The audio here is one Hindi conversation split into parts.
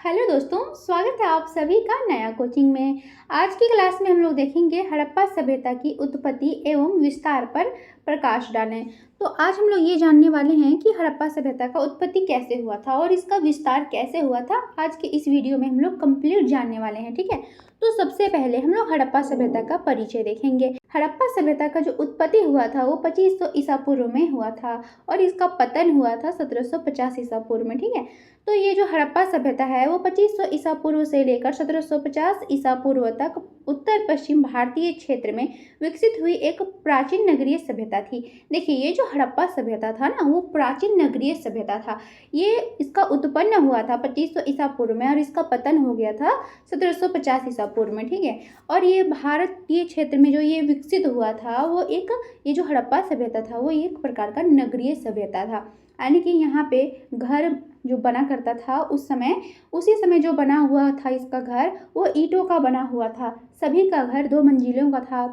हेलो दोस्तों, स्वागत है आप सभी का नया कोचिंग में। आज की क्लास में हम लोग देखेंगे हड़प्पा सभ्यता की उत्पत्ति एवं विस्तार पर प्रकाश डालें। तो आज हम लोग ये जानने वाले हैं कि हड़प्पा सभ्यता का उत्पत्ति कैसे हुआ था और इसका विस्तार कैसे हुआ था। आज के इस वीडियो में हम लोग कंप्लीट जानने वाले हैं, ठीक है। तो सबसे पहले हम लोग हड़प्पा सभ्यता का परिचय देखेंगे। हड़प्पा सभ्यता का जो उत्पत्ति हुआ था वो 2500 ईसा पूर्व में हुआ था और इसका पतन हुआ था 1750 ईसा पूर्व में, ठीक है। तो ये जो हड़प्पा सभ्यता है वो 2500 ईसा पूर्व से लेकर 1750 ईसा पूर्व तक उत्तर पश्चिम भारतीय क्षेत्र में विकसित हुई एक प्राचीन नगरीय सभ्यता थी। देखिए, ये जो हड़प्पा सभ्यता था ना, वो प्राचीन नगरीय सभ्यता था। ये इसका उत्पन्न हुआ था 2500 ईसा पूर्व में और इसका पतन हो गया था 1750 ईसा पूर्व में, ठीक है। और ये भारतीय क्षेत्र में जो ये विकसित हुआ था वो ये जो हड़प्पा सभ्यता था वो एक प्रकार का नगरीय सभ्यता था। यानी कि यहाँ पे घर जो बना करता था उसी समय जो बना हुआ था इसका घर वो ईंटों का बना हुआ था। सभी का घर 2 मंजिलों का था।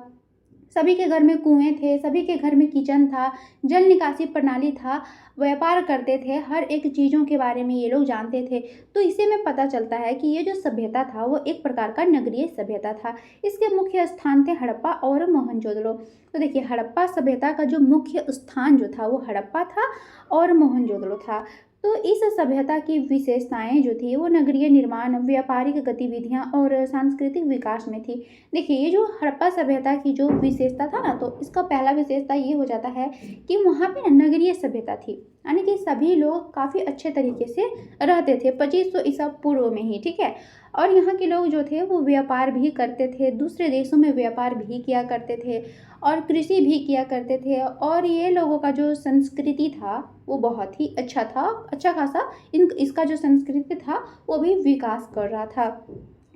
सभी के घर में कुएं थे, सभी के घर में किचन था, जल निकासी प्रणाली था, व्यापार करते थे, हर एक चीज़ों के बारे में ये लोग जानते थे। तो इसे में पता चलता है कि ये जो सभ्यता था वो एक प्रकार का नगरीय सभ्यता था। इसके मुख्य स्थान थे हड़प्पा और मोहनजोदड़ो। तो देखिए, हड़प्पा सभ्यता का जो मुख्य स्थान जो था वो हड़प्पा था और मोहनजोदड़ो था। तो इस सभ्यता की विशेषताएं जो थी वो नगरीय निर्माण, व्यापारिक गतिविधियां और सांस्कृतिक विकास में थी। देखिए, ये जो हड़प्पा सभ्यता की जो विशेषता था ना, तो इसका पहला विशेषता ये हो जाता है कि वहाँ पे ना नगरीय सभ्यता थी। यानी कि सभी लोग काफ़ी अच्छे तरीके से रहते थे 2500 ईसा पूर्व में ही, ठीक है। और यहाँ के लोग जो थे वो व्यापार भी करते थे, दूसरे देशों में व्यापार भी किया करते थे और कृषि भी किया करते थे। और ये लोगों का जो संस्कृति था वो बहुत ही अच्छा था, अच्छा खासा इसका जो संस्कृति था वो भी विकास कर रहा था।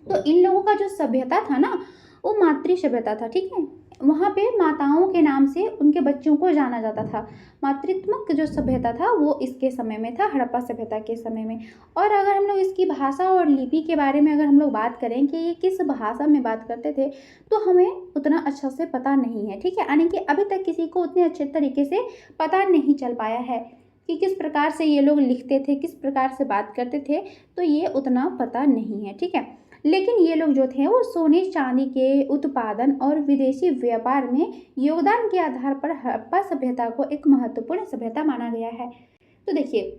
तो इन लोगों का जो सभ्यता था ना वो मातृ सभ्यता था, ठीक है। वहाँ पे माताओं के नाम से उनके बच्चों को जाना जाता था। मातृत्मक जो सभ्यता था वो इसके समय में था, हड़प्पा सभ्यता के समय में। और अगर हम लोग इसकी भाषा और लिपि के बारे में अगर हम लोग बात करें कि ये किस भाषा में बात करते थे, तो हमें उतना अच्छा से पता नहीं है, ठीक है। यानी कि अभी तक किसी को उतने अच्छे तरीके से पता नहीं चल पाया है कि किस प्रकार से ये लोग लिखते थे, किस प्रकार से बात करते थे, तो ये उतना पता नहीं है, ठीक है। लेकिन ये लोग जो थे वो सोने चांदी के उत्पादन और विदेशी व्यापार में योगदान के आधार पर हड़प्पा सभ्यता को एक महत्वपूर्ण सभ्यता माना गया है। तो देखिए,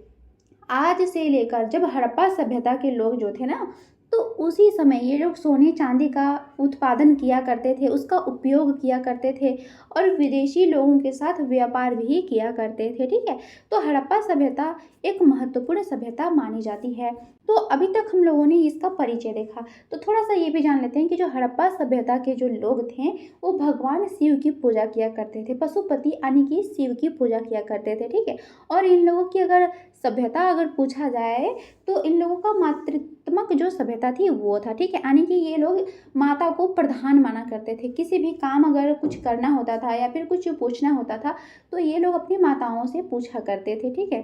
आज से लेकर जब हड़प्पा सभ्यता के लोग जो थे ना, तो उसी समय ये लोग सोने चांदी का उत्पादन किया करते थे, उसका उपयोग किया करते थे और विदेशी लोगों के साथ व्यापार भी किया करते थे, ठीक है। तो हड़प्पा सभ्यता एक महत्वपूर्ण सभ्यता मानी जाती है। तो अभी तक हम लोगों ने इसका परिचय देखा, तो थोड़ा सा ये भी जान लेते हैं कि जो हड़प्पा सभ्यता के जो लोग थे वो भगवान शिव की पूजा किया करते थे, पशुपति यानी कि शिव की पूजा किया करते थे, ठीक है। और इन लोगों की अगर सभ्यता अगर पूछा जाए तो इन लोगों का मातृत्मक जो सभ्यता थी वो था, ठीक है। यानी कि ये लोग माता को प्रधान माना करते थे। किसी भी काम अगर कुछ करना होता था या फिर कुछ पूछना होता था तो ये लोग अपनी माताओं से पूछा करते थे, ठीक है।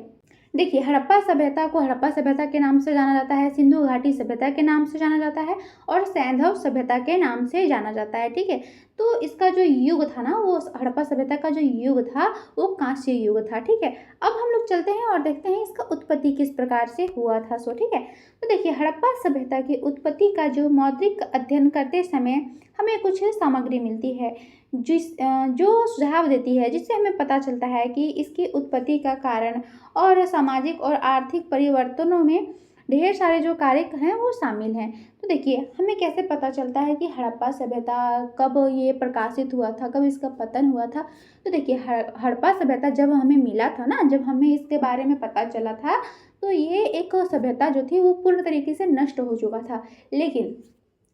देखिए, हड़प्पा सभ्यता को हड़प्पा सभ्यता के नाम से जाना जाता है, सिंधु घाटी सभ्यता के नाम से जाना जाता है और सैंधव सभ्यता के नाम से जाना जाता है, ठीक है। तो इसका जो युग था ना, वो हड़प्पा सभ्यता का जो युग था वो कांस्य युग था, ठीक है। अब हम लोग चलते हैं और देखते हैं इसका उत्पत्ति किस प्रकार से हुआ था, ठीक है। तो देखिए, हड़प्पा सभ्यता की उत्पत्ति का जो मौद्रिक अध्ययन करते समय हमें कुछ सामग्री मिलती है जो सुझाव देती है, जिससे हमें पता चलता है कि इसकी उत्पत्ति का कारण और सामाजिक और आर्थिक परिवर्तनों में ढेर सारे जो कारक हैं वो शामिल हैं। तो देखिए, हमें कैसे पता चलता है कि हड़प्पा सभ्यता कब ये प्रकाशित हुआ था, कब इसका पतन हुआ था। तो देखिए, हड़प्पा सभ्यता जब हमें मिला था ना, जब हमें इसके बारे में पता चला था, तो ये एक सभ्यता जो थी वो पूर्ण तरीके से नष्ट हो चुका था। लेकिन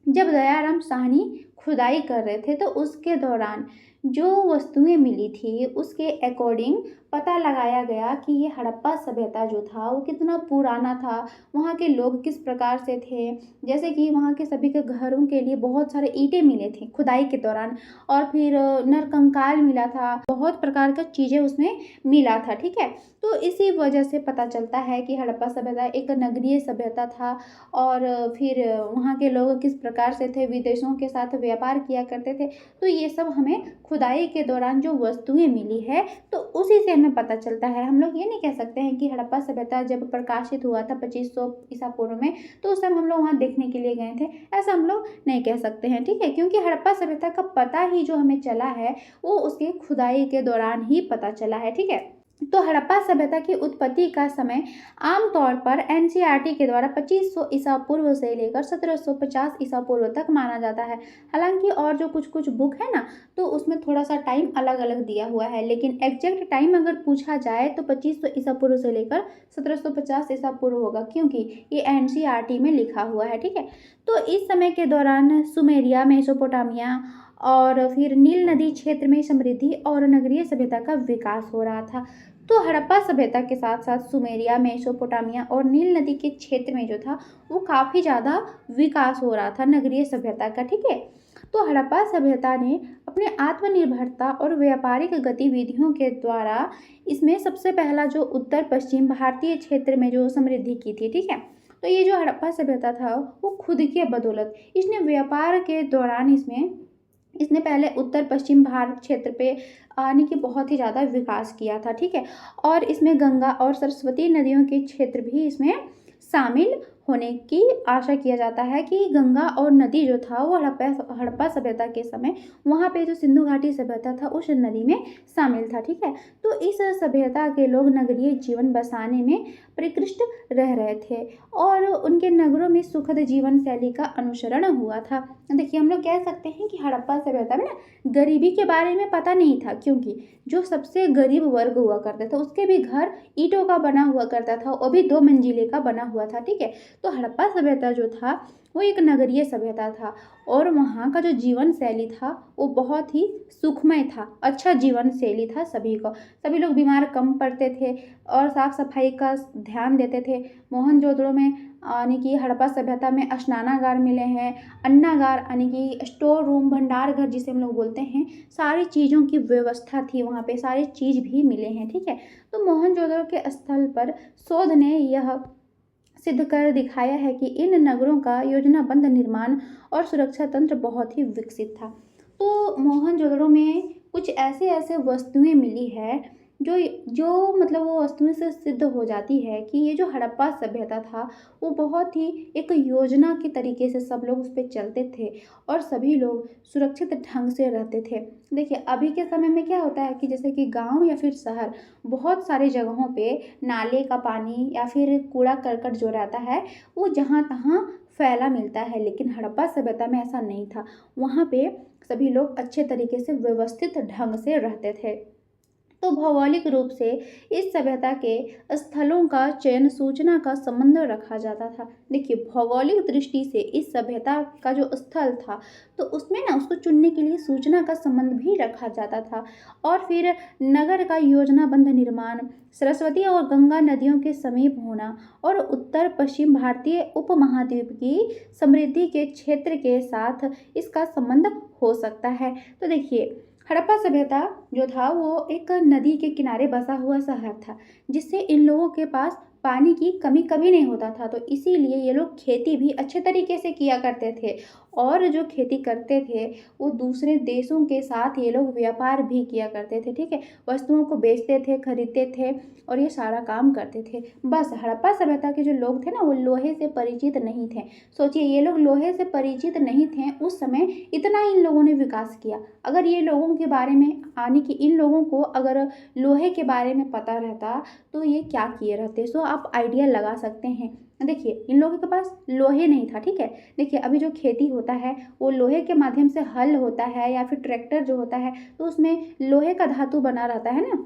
जब दयाराम साहनी खुदाई कर रहे थे तो उसके दौरान जो वस्तुएं मिली थी उसके अकॉर्डिंग पता लगाया गया कि ये हड़प्पा सभ्यता जो था वो कितना पुराना था, वहाँ के लोग किस प्रकार से थे। जैसे कि वहाँ के सभी के घरों के लिए बहुत सारे ईंटें मिले थे खुदाई के दौरान, और फिर नरकंकाल मिला था, बहुत प्रकार का चीज़ें उसमें मिला था, ठीक है। तो इसी वजह से पता चलता है कि हड़प्पा सभ्यता एक नगरीय सभ्यता था। और फिर वहाँ के लोग किस प्रकार से थे, विदेशों के साथ व्यापार किया करते थे। तो ये सब हमें खुदाई के दौरान जो वस्तुएं मिली है तो उसी से हमें पता चलता है। हम लोग ये नहीं कह सकते हैं कि हड़प्पा सभ्यता जब प्रकाशित हुआ था 2500 ईसा पूर्व में तो उस समय हम लोग वहाँ देखने के लिए गए थे, ऐसा हम लोग नहीं कह सकते हैं, ठीक है। क्योंकि हड़प्पा सभ्यता का पता ही जो हमें चला है वो उसके खुदाई के दौरान ही पता चला है, ठीक है। तो हड़प्पा सभ्यता की उत्पत्ति का समय आमतौर पर एनसीईआरटी के द्वारा 2500 ईसा पूर्व से लेकर 1750 ईसा पूर्व तक माना जाता है। हालांकि और जो कुछ कुछ बुक है ना तो उसमें थोड़ा सा टाइम अलग अलग दिया हुआ है, लेकिन एग्जैक्ट टाइम अगर पूछा जाए तो 2500 ईसा पूर्व से लेकर 1750 ईसा पूर्व होगा, क्योंकि ये एनसीईआरटी में लिखा हुआ है, ठीक है। तो इस समय के दौरान सुमेरिया, मेसोपोटामिया और फिर नील नदी क्षेत्र में समृद्धि और नगरीय सभ्यता का विकास हो रहा था। तो हड़प्पा सभ्यता के साथ साथ सुमेरिया, मेसोपोटामिया और नील नदी के क्षेत्र में जो था वो काफ़ी ज़्यादा विकास हो रहा था नगरीय सभ्यता का, ठीक है। तो हड़प्पा सभ्यता ने अपने आत्मनिर्भरता और व्यापारिक गतिविधियों के द्वारा इसमें सबसे पहला जो उत्तर पश्चिम भारतीय क्षेत्र में जो समृद्धि की थी, ठीक है। तो ये जो हड़प्पा सभ्यता था वो खुद के बदौलत इसने व्यापार के दौरान इसने पहले उत्तर पश्चिम भारत क्षेत्र पे आने की बहुत ही ज़्यादा विकास किया था, ठीक है। और इसमें गंगा और सरस्वती नदियों के क्षेत्र भी इसमें शामिल होने की आशा किया जाता है कि गंगा और नदी जो था वो हड़प्पा सभ्यता के समय वहाँ पे जो सिंधु घाटी सभ्यता था उस नदी में शामिल था, ठीक है। तो इस सभ्यता के लोग नगरीय जीवन बसाने में परिकृष्ट रह रहे थे और उनके नगरों में सुखद जीवन शैली का अनुसरण हुआ था। देखिए हम लोग कह सकते हैं कि हड़प्पा सभ्यता में ना गरीबी के बारे में पता नहीं था, क्योंकि जो सबसे गरीब वर्ग हुआ करता था उसके भी घर ईंटों का बना हुआ करता था, वो भी 2 मंजिले का बना हुआ था, ठीक है। तो हड़प्पा सभ्यता जो था वो एक नगरीय सभ्यता था और वहाँ का जो जीवन शैली था वो बहुत ही सुखमय था, अच्छा जीवन शैली था सभी को। सभी लोग बीमार कम पड़ते थे और साफ सफाई का ध्यान देते थे। मोहनजोदड़ो में यानी कि हड़प्पा सभ्यता में स्नानागार मिले हैं, अन्नागार यानी कि स्टोर रूम, भंडार घर जिसे हम लोग बोलते हैं, सारी चीज़ों की व्यवस्था थी वहाँ पे, सारी चीज़ भी मिले हैं, ठीक है। तो मोहनजोदड़ो के स्थल पर शोध ने यह सिद्ध कर दिखाया है कि इन नगरों का योजनाबद्ध निर्माण और सुरक्षा तंत्र बहुत ही विकसित था। तो मोहनजोदड़ो में कुछ ऐसे ऐसे वस्तुएं मिली है जो जो मतलब वो वस्तुएं से सिद्ध हो जाती है कि ये जो हड़प्पा सभ्यता था वो बहुत ही एक योजना के तरीके से सब लोग उस पर चलते थे और सभी लोग सुरक्षित ढंग से रहते थे। देखिए अभी के समय में क्या होता है कि जैसे कि गांव या फिर शहर, बहुत सारे जगहों पे नाले का पानी या फिर कूड़ा करकट जो रहता है वो जहाँ तहाँ फैला मिलता है, लेकिन हड़प्पा सभ्यता में ऐसा नहीं था। वहाँ पे सभी लोग अच्छे तरीके से व्यवस्थित ढंग से रहते थे। तो भौगोलिक रूप से इस सभ्यता के स्थलों का चयन सूचना का संबंध रखा जाता था। देखिए भौगोलिक दृष्टि से इस सभ्यता का जो स्थल था तो उसमें ना उसको चुनने के लिए सूचना का संबंध भी रखा जाता था। और फिर नगर का योजनाबद्ध निर्माण, सरस्वती और गंगा नदियों के समीप होना और उत्तर पश्चिम भारतीय उपमहाद्वीप की समृद्धि के क्षेत्र के साथ इसका संबंध हो सकता है। तो देखिए हड़प्पा सभ्यता जो था वो एक नदी के किनारे बसा हुआ शहर था, जिससे इन लोगों के पास पानी की कमी कभी नहीं होता था। तो इसीलिए ये लोग खेती भी अच्छे तरीके से किया करते थे और जो खेती करते थे वो दूसरे देशों के साथ ये लोग व्यापार भी किया करते थे, ठीक है। वस्तुओं को बेचते थे, खरीदते थे और ये सारा काम करते थे। बस हड़प्पा सभ्यता के जो लोग थे ना वो लोहे से परिचित नहीं थे। सोचिए ये लोग लोहे से परिचित नहीं थे उस समय, इतना इन लोगों ने विकास किया। अगर ये लोगों के बारे में यानी कि इन लोगों को अगर लोहे के बारे में पता रहता तो ये क्या किए रहते, सो आप आइडिया लगा सकते हैं। देखिए इन लोगों के पास लोहे नहीं था, ठीक है। देखिए अभी जो खेती होता है वो लोहे के माध्यम से हल होता है या फिर ट्रैक्टर जो होता है तो उसमें लोहे का धातु बना रहता है ना,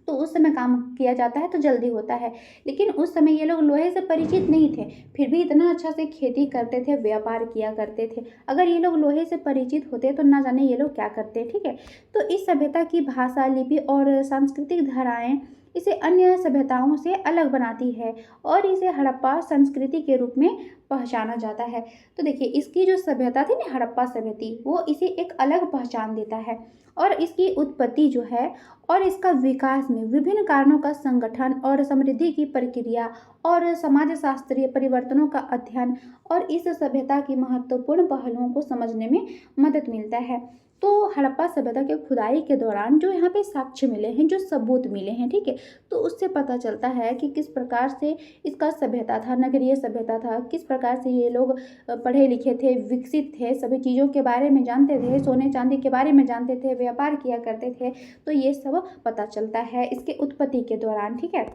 तो उस समय काम किया जाता है तो जल्दी होता है। लेकिन उस समय ये लोग लोहे से परिचित नहीं थे, फिर भी इतना अच्छा से खेती करते थे, व्यापार किया करते थे। अगर ये लोग लोहे से परिचित होते तो ना जाने ये लोग क्या करते, ठीक है। तो इस सभ्यता की भाषा, लिपि और सांस्कृतिक धाराएं इसे अन्य सभ्यताओं से अलग बनाती है और इसे हड़प्पा संस्कृति के रूप में पहचाना जाता है। तो देखिए इसकी जो सभ्यता थी ना हड़प्पा सभ्यता, वो इसे एक अलग पहचान देता है और इसकी उत्पत्ति जो है और इसका विकास में विभिन्न कारणों का संगठन और समृद्धि की प्रक्रिया और समाजशास्त्रीय परिवर्तनों का अध्ययन और इस सभ्यता की महत्वपूर्ण पहलुओं को समझने में मदद मिलता है। तो हड़प्पा सभ्यता के खुदाई के दौरान जो यहाँ पे साक्ष्य मिले हैं, जो सबूत मिले हैं, ठीक है, तो उससे पता चलता है कि किस प्रकार से इसका सभ्यता था, नगरीय सभ्यता था, किस प्रकार से ये लोग पढ़े लिखे थे, विकसित थे, सभी चीज़ों के बारे में जानते थे, सोने चांदी के बारे में जानते थे, व्यापार किया करते थे। तो ये सब पता चलता है इसके उत्पत्ति के दौरान, ठीक है।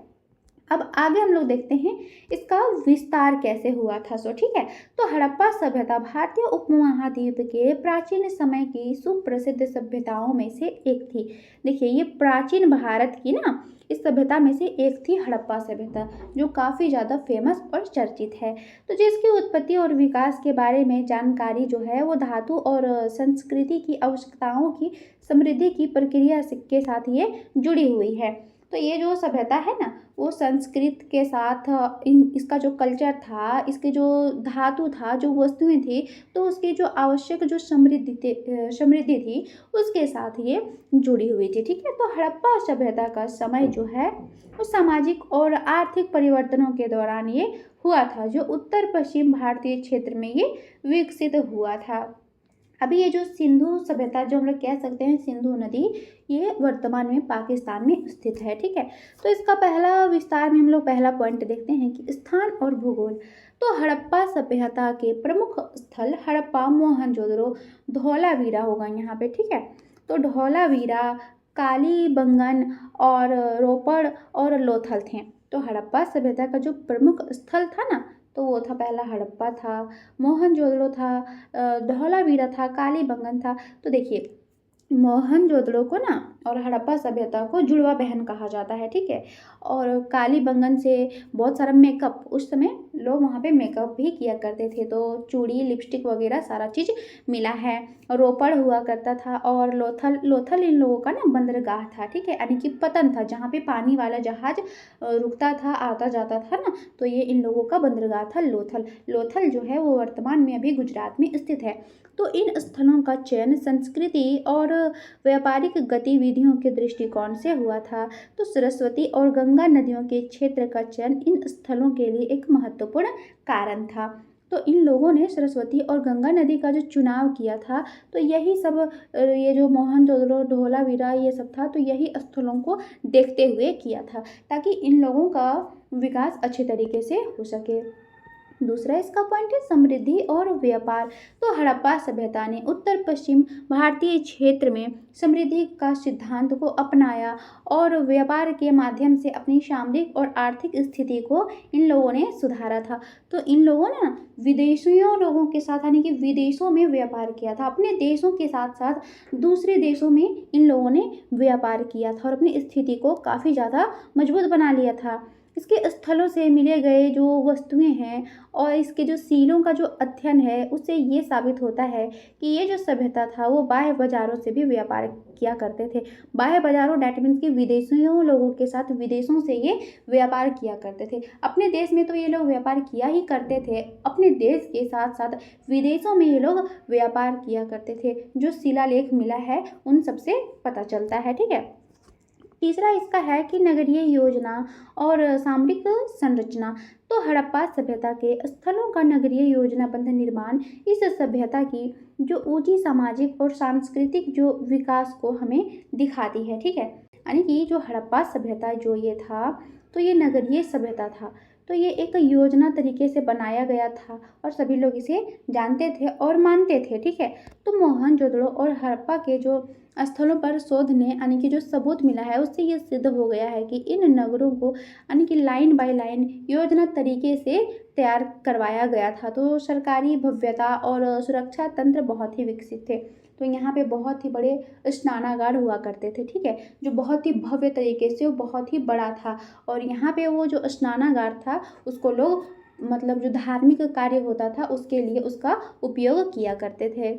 अब आगे हम लोग देखते हैं इसका विस्तार कैसे हुआ था। ठीक है, तो हड़प्पा सभ्यता भारतीय उपमहाद्वीप के प्राचीन समय की सुप्रसिद्ध सभ्यताओं में से एक थी। देखिए, ये प्राचीन भारत की ना इस सभ्यता में से एक थी हड़प्पा सभ्यता, जो काफ़ी ज़्यादा फेमस और चर्चित है। तो जिसकी उत्पत्ति और विकास के बारे में जानकारी जो है वो धातु और संस्कृति की आवश्यकताओं की समृद्धि की प्रक्रिया के साथ ये जुड़ी हुई है। तो ये जो सभ्यता है ना, वो संस्कृत के साथ इसका जो कल्चर था, इसके जो धातु था, जो वस्तुएं थी, तो उसकी जो आवश्यक जो समृद्धि थी उसके साथ ये जुड़ी हुई थी। ठीक है, तो हड़प्पा सभ्यता का समय जो है वो सामाजिक और आर्थिक परिवर्तनों के दौरान ये हुआ था, जो उत्तर पश्चिम भारतीय क्षेत्र में ये विकसित हुआ था। अभी ये जो सिंधु सभ्यता, जो हम लोग कह सकते हैं सिंधु नदी, ये वर्तमान में पाकिस्तान में स्थित है। ठीक है, तो इसका पहला विस्तार में हम लोग पहला पॉइंट देखते हैं कि स्थान और भूगोल। तो हड़प्पा सभ्यता के प्रमुख स्थल हड़प्पा, मोहनजोदड़ो, धौलावीरा होगा यहाँ पे। ठीक है, तो धौलावीरा, कालीबंगन और रोपड़ और लोथल थे। तो हड़प्पा सभ्यता का जो प्रमुख स्थल था ना, तो वो था पहला हड़प्पा था, मोहनजोदड़ो था, धौलावीरा था, कालीबंगन था। तो देखिए, मोहनजोदड़ो को ना और हड़प्पा सभ्यता को जुड़वा बहन कहा जाता है। ठीक है, और कालीबंगन से बहुत सारा मेकअप, उस समय लोग वहाँ पे मेकअप भी किया करते थे, तो चूड़ी, लिपस्टिक वगैरह सारा चीज़ मिला है। रोपड़ हुआ करता था, और लोथल इन लोगों का ना बंदरगाह था। ठीक है, यानी कि पतन था, जहाँ पे पानी वाला जहाज रुकता था, आता जाता था ना, तो ये इन लोगों का बंदरगाह था लोथल जो है वो वर्तमान में अभी गुजरात में स्थित है। तो इन स्थलों का चयन संस्कृति और व्यापारिक गतिविधियों के दृष्टिकोण से हुआ था। तो सरस्वती और गंगा नदियों के क्षेत्र का चयन इन स्थलों के लिए एक महत्वपूर्ण कारण था। तो इन लोगों ने सरस्वती और गंगा नदी का जो चुनाव किया था, तो यही सब, ये जो मोहनजोदड़ो, धौलावीरा, ये सब था, तो यही स्थलों को देखते हुए किया था, ताकि इन लोगों का विकास अच्छे तरीके से हो सके। दूसरा इसका पॉइंट है समृद्धि और व्यापार। तो हड़प्पा सभ्यता ने उत्तर पश्चिम भारतीय क्षेत्र में समृद्धि का सिद्धांत को अपनाया और व्यापार के माध्यम से अपनी सामरिक और आर्थिक स्थिति को इन लोगों ने सुधारा था। तो इन लोगों ने ना विदेशियों लोगों के साथ, यानी कि विदेशों में व्यापार किया था, अपने देशों के साथ साथ दूसरे देशों में इन लोगों ने व्यापार किया था और अपनी स्थिति को काफ़ी ज़्यादा मजबूत बना लिया था। इसके स्थलों से मिले गए जो वस्तुएं हैं और इसके जो सीलों का जो अध्ययन है, उससे ये साबित होता है कि ये जो सभ्यता था वो बाह्य बाजारों से भी व्यापार किया करते थे। बाह्य बाजारों डैट मीन्स कि विदेशियों लोगों के साथ, विदेशों से ये व्यापार किया करते थे। अपने देश में तो ये लोग व्यापार किया ही करते थे, अपने देश के साथ साथ विदेशों में ये लोग व्यापार किया करते थे, जो शिलालेख मिला है उन सबसे पता चलता है। ठीक है, तीसरा इसका है कि नगरीय योजना और सामरिक संरचना। तो हड़प्पा सभ्यता के स्थलों का नगरीय योजनाबद्ध निर्माण इस सभ्यता की जो ऊंची सामाजिक और सांस्कृतिक जो विकास को हमें दिखाती है। ठीक है, यानी कि जो हड़प्पा सभ्यता जो ये था, तो ये नगरीय सभ्यता था, तो ये एक योजना तरीके से बनाया गया था और सभी लोग इसे जानते थे और मानते थे। ठीक है, तो मोहनजोदड़ो और हड़प्पा के जो स्थलों पर शोध ने, यानी कि जो सबूत मिला है, उससे ये सिद्ध हो गया है कि इन नगरों को, यानी कि लाइन बाय लाइन योजना तरीके से तैयार करवाया गया था। तो सरकारी भव्यता और सुरक्षा तंत्र बहुत ही विकसित थे। तो यहाँ पे बहुत ही बड़े स्नानागार हुआ करते थे। ठीक है, जो बहुत ही भव्य तरीके से, वो बहुत ही बड़ा था, और यहाँ पे वो जो स्नानागार था उसको लोग, मतलब जो धार्मिक कार्य होता था उसके लिए उसका उपयोग किया करते थे।